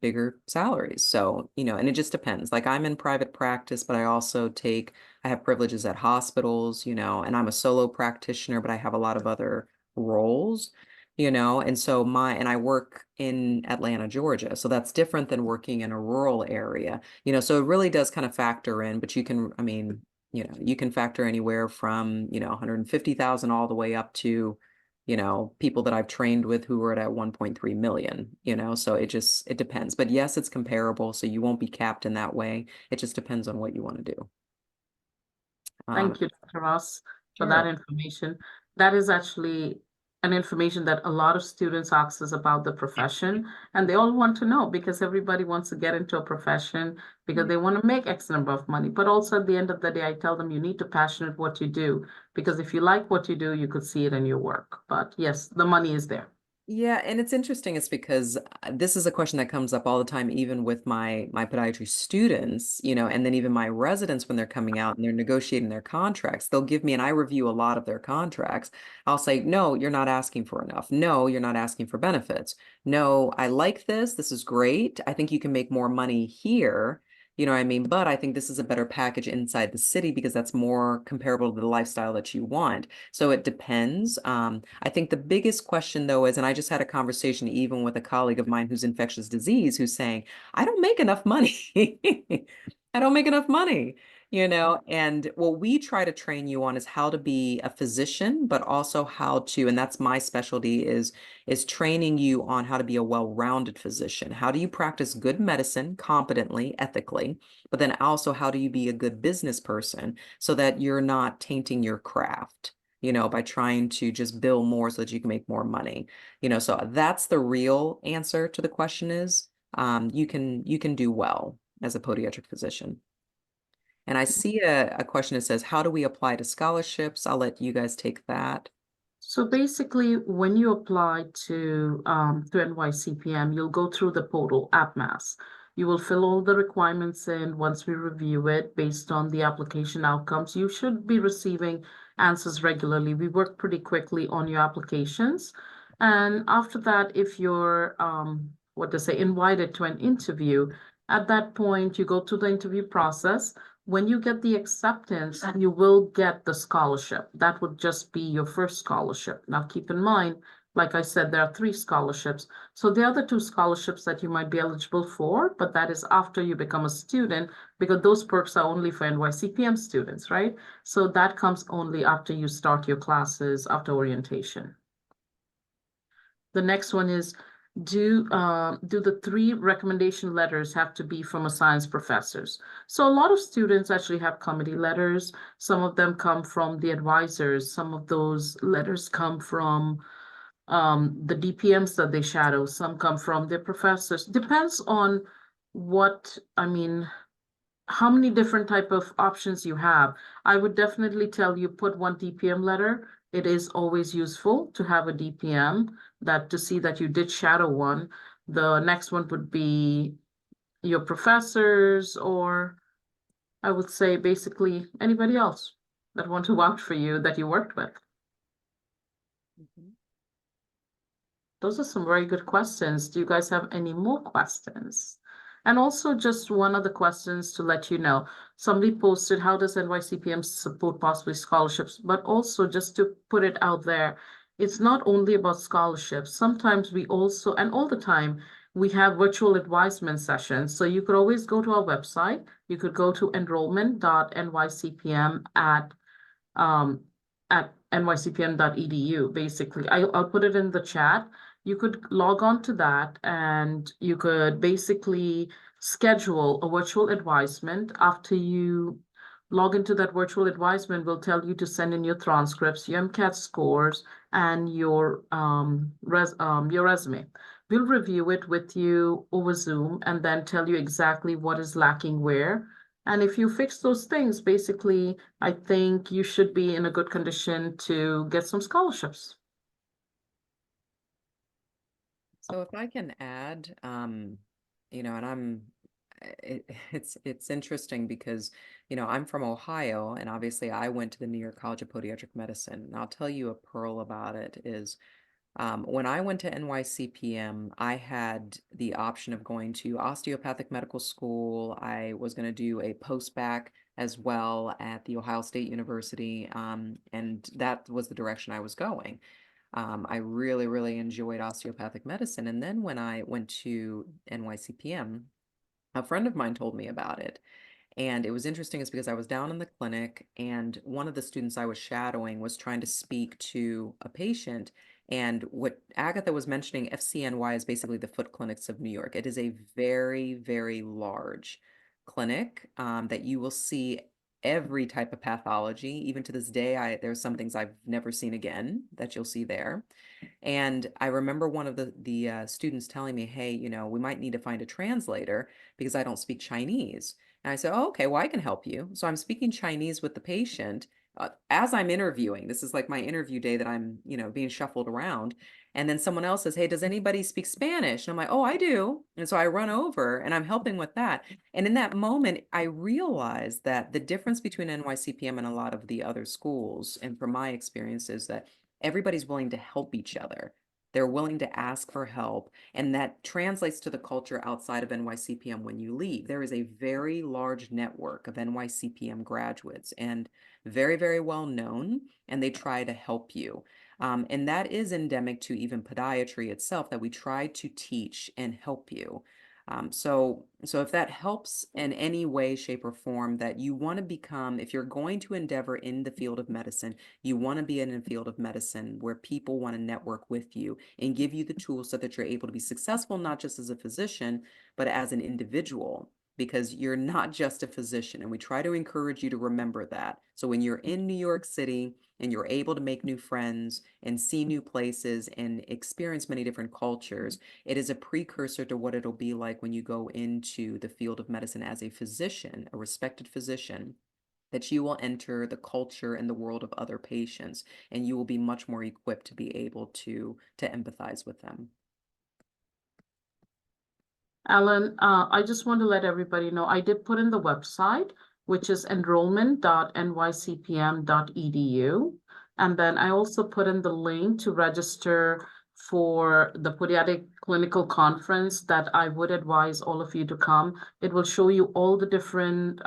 bigger salaries. So, and it just depends. Like I'm in private practice, but I have privileges at hospitals, and I'm a solo practitioner, but I have a lot of other roles, and so and I work in Atlanta, Georgia. So that's different than working in a rural area, so it really does kind of factor in, but you can factor anywhere from, 150,000 all the way up to, people that I've trained with who are at 1.3 million, so it depends. But yes, it's comparable. So you won't be capped in that way. It just depends on what you want to do. Thank you, Dr. Ross, for that Sure. information. That is actually an information that a lot of students ask us about the profession, and they all want to know because everybody wants to get into a profession because they want to make X number of money. But also at the end of the day, I tell them you need to passionate what you do because if you like what you do, you could see it in your work. But yes, the money is there. Yeah, and it's interesting. It's because this is a question that comes up all the time, even with my podiatry students, and then even my residents when they're coming out and they're negotiating their contracts. They'll give me, and I review a lot of their contracts. I'll say, no, you're not asking for enough. No, you're not asking for benefits. No, I like this. This is great. I think you can make more money here. You know what I mean? But I think this is a better package inside the city because that's more comparable to the lifestyle that you want. So it depends. I think the biggest question though is, and I just had a conversation even with a colleague of mine who's infectious disease, who's saying, I don't make enough money. I don't make enough money, and what we try to train you on is how to be a physician, but also how to, and that's my specialty is training you on how to be a well-rounded physician. How do you practice good medicine competently, ethically, but then also how do you be a good business person so that you're not tainting your craft, by trying to just bill more so that you can make more money. So that's the real answer to the question is, you can do well as a podiatric physician. And I see a question that says, how do we apply to scholarships? I'll let you guys take that. So basically, when you apply to NYCPM, you'll go through the portal AppMass. You will fill all the requirements in. Once we review it based on the application outcomes, you should be receiving answers regularly. We work pretty quickly on your applications. And after that, if you're, what to say, invited to an interview, at that point, you go through the interview process. When you get the acceptance, you will get the scholarship. That would just be your first scholarship. Now, keep in mind, like I said, there are 3 scholarships. So the other 2 scholarships that you might be eligible for, but that is after you become a student, because those perks are only for NYCPM students, right? So that comes only after you start your classes, after orientation. The next one is, do the 3 recommendation letters have to be from a science professors? So a lot of students actually have committee letters. Some of them come from the advisors. Some of those letters come from the DPMs that they shadow. Some come from their professors. Depends on how many different type of options you have. I would definitely tell you put one DPM letter. It is always useful to have a DPM that to see that you did shadow one. The next one would be your professors, or I would say basically anybody else that want to vouch for you that you worked with. Those are some very good questions. Do you guys have any more questions? And also just one of the questions to let you know, somebody posted, how does NYCPM support possibly scholarships? But also just to put it out there, it's not only about scholarships. Sometimes we also, and all the time, we have virtual advisement sessions. So you could always go to our website. You could go to enrollment.nycpm at nycpm.edu, basically. I'll put it in the chat. You could log on to that and you could basically schedule a virtual advisement. After you log into that virtual advisement, we'll tell you to send in your transcripts, your MCAT scores, and your resume. We'll review it with you over Zoom and then tell you exactly what is lacking where. And if you fix those things, basically, I think you should be in a good condition to get some scholarships. So if I can add, and it's interesting because, I'm from Ohio, and obviously I went to the New York College of Podiatric Medicine. And I'll tell you a pearl about it is, when I went to NYCPM, I had the option of going to osteopathic medical school. I was going to do a post-bac as well at the Ohio State University, and that was the direction I was going. I really, really enjoyed osteopathic medicine. And then when I went to NYCPM, a friend of mine told me about it. And it was interesting is because I was down in the clinic and one of the students I was shadowing was trying to speak to a patient. And what Agatha was mentioning, FCNY is basically the Foot Clinics of New York. It is a very, very large clinic that you will see every type of pathology. Even to this day, there's some things I've never seen again that you'll see there. And I remember one of the students telling me, hey, we might need to find a translator because I don't speak Chinese. And I said, oh, okay, well, I can help you. So I'm speaking Chinese with the patient as I'm interviewing. This is like my interview day that I'm, being shuffled around. And then someone else says, hey, does anybody speak Spanish? And I'm like, oh, I do. And so I run over and I'm helping with that. And in that moment, I realized that the difference between NYCPM and a lot of the other schools, and from my experience, is that everybody's willing to help each other. They're willing to ask for help. And that translates to the culture outside of NYCPM when you leave. There is a very large network of NYCPM graduates and very, very well known, and they try to help you. And that is endemic to even podiatry itself, that we try to teach and help you. So if that helps in any way, shape, or form, that you want to become, if you're going to endeavor in the field of medicine, you want to be in a field of medicine where people want to network with you and give you the tools so that you're able to be successful, not just as a physician, but as an individual, because you're not just a physician. And we try to encourage you to remember that. So when you're in New York City and you're able to make new friends and see new places and experience many different cultures, it is a precursor to what it'll be like when you go into the field of medicine as a physician, a respected physician, that you will enter the culture and the world of other patients, and you will be much more equipped to be able to empathize with them. Alan, I just want to let everybody know, I did put in the website, which is enrollment.nycpm.edu. And then I also put in the link to register for the Podiatric Clinical Conference that I would advise all of you to come. It will show you all the different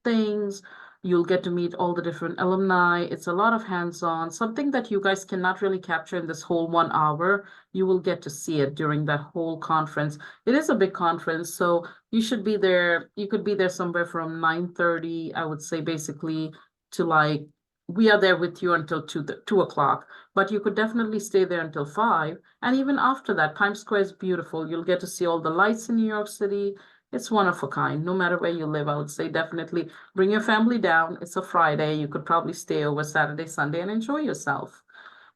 things. You'll get to meet all the different alumni. It's a lot of hands-on, something that you guys cannot really capture in this whole 1 hour. You will get to see it during that whole conference. It is a big conference, so you should be there. You could be there somewhere from 9:30, I would say, basically, to like, we are there with you until 2 o'clock, but you could definitely stay there until 5. And even after that, Times Square is beautiful. You'll get to see all the lights in New York City. It's one of a kind. No matter where you live, I would say definitely bring your family down. It's a Friday. You could probably stay over Saturday, Sunday, and enjoy yourself.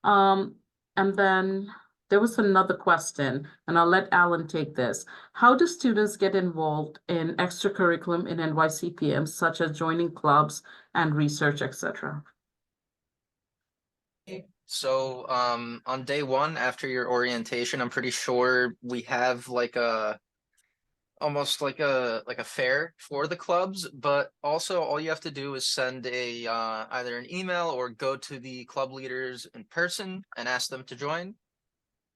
And then there was another question, and I'll let Alan take this. How do students get involved in extracurriculum in NYCPM, such as joining clubs and research, etc.? So on day one after your orientation, I'm pretty sure we have like almost like a fair for the clubs, but also all you have to do is send a either an email or go to the club leaders in person and ask them to join.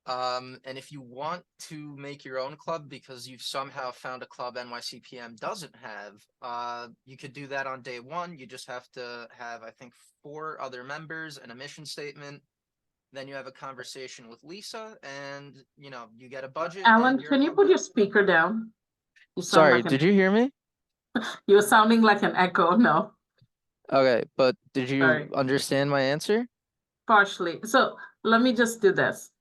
And if you want to make your own club because you've somehow found a club NYCPM doesn't have, you could do that on day one. You just have to have, I think, 4 other members and a mission statement. Then you have a conversation with Lisa and, you get a budget. Alan, can you put your speaker down? You sound Sorry, like did you hear me? you're sounding like an echo. No, Okay, but did you sorry. understand my answer? Partially. So let me just do this.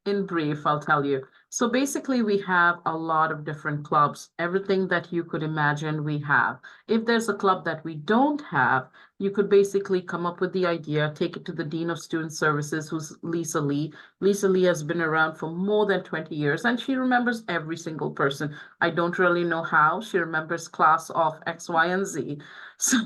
In brief, I'll tell you. So basically, we have a lot of different clubs. Everything that you could imagine, we have. If there's a club that we don't have, you could basically come up with the idea, take it to the Dean of Student Services, who's Lisa Lee. Lisa Lee has been around for more than 20 years, and she remembers every single person. I don't really know how. She remembers class of X, Y, and Z. So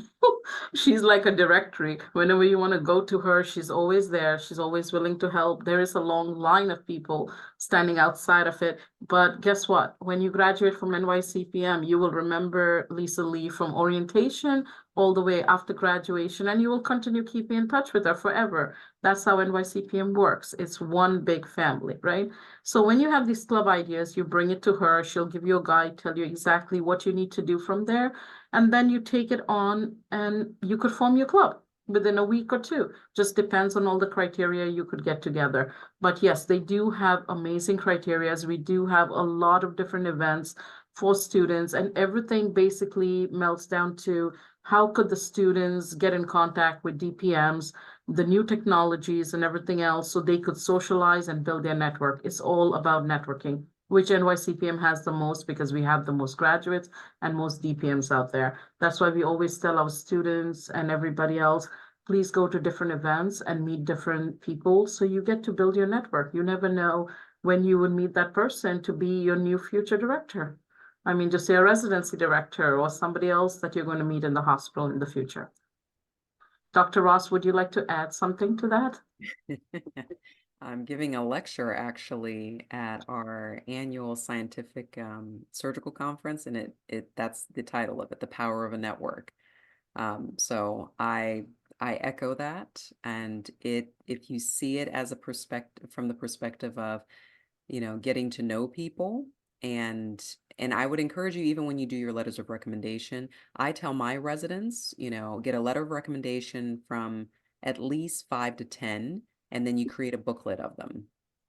she's like a directory. Whenever you want to go to her, she's always there. She's always willing to help. There is a long line of people standing outside of it. But guess what? When you graduate from NYCPM, you will remember Lisa Lee from orientation all the way after graduation, and you will continue keeping in touch with her forever. That's how NYCPM works. It's one big family, right? So when you have these club ideas, you bring it to her. She'll give you a guide, tell you exactly what you need to do from there. And then you take it on and you could form your club within a week or two. Just depends on all the criteria you could get together. But yes, they do have amazing criteria. We do have a lot of different events for students, and everything basically melts down to how could the students get in contact with DPMs, the new technologies and everything else, so they could socialize and build their network. It's all about networking, which NYCPM has the most because we have the most graduates and most DPMs out there. That's why we always tell our students and everybody else, please go to different events and meet different people so you get to build your network. You never know when you would meet that person to be your new future director. I mean, just say a residency director or somebody else that you're going to meet in the hospital in the future. Dr. Ross, would you like to add something to that? I'm giving a lecture actually at our annual scientific surgical conference, and that's the title of it, The Power of a Network. So I echo that, and if you see it as a perspective from the perspective of, getting to know people, and I would encourage you, even when you do your letters of recommendation, I tell my residents, get a letter of recommendation from at least 5 to 10, and then you create a booklet of them,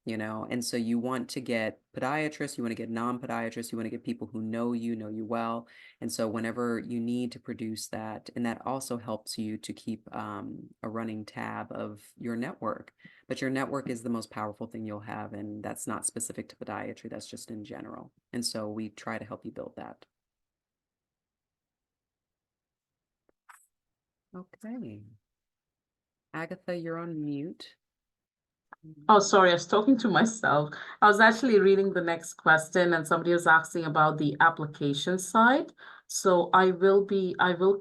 and so you want to get podiatrists, you want to get non-podiatrists, you want to get people who know you well. And so whenever you need to produce that, and that also helps you to keep a running tab of your network. But your network is the most powerful thing you'll have, and that's not specific to podiatry, that's just in general. And so we try to help you build that. Okay. Agatha, you're on mute. Oh, sorry, I was talking to myself. I was actually reading the next question and somebody was asking about the application side. So I will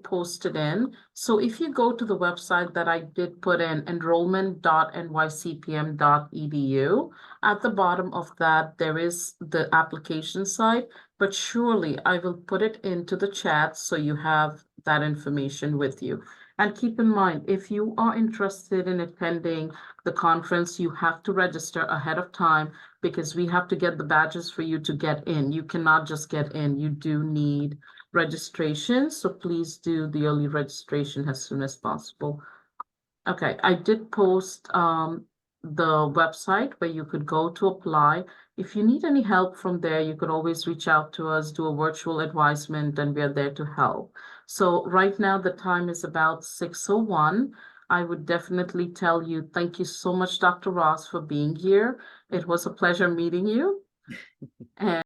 post it in. So if you go to the website that I did put in, enrollment.nycpm.edu, at the bottom of that, there is the application site, but surely I will put it into the chat so you have that information with you. And keep in mind, if you are interested in attending the conference, you have to register ahead of time because we have to get the badges for you to get in. You cannot just get in. You do need registration. So please do the early registration as soon as possible. Okay, I did post the website where you could go to apply. If you need any help from there, you could always reach out to us, do a virtual advisement, and we're there to help. So right now the time is about 6:01. I would definitely tell you, thank you so much, Dr. Ross, for being here. It was a pleasure meeting you. And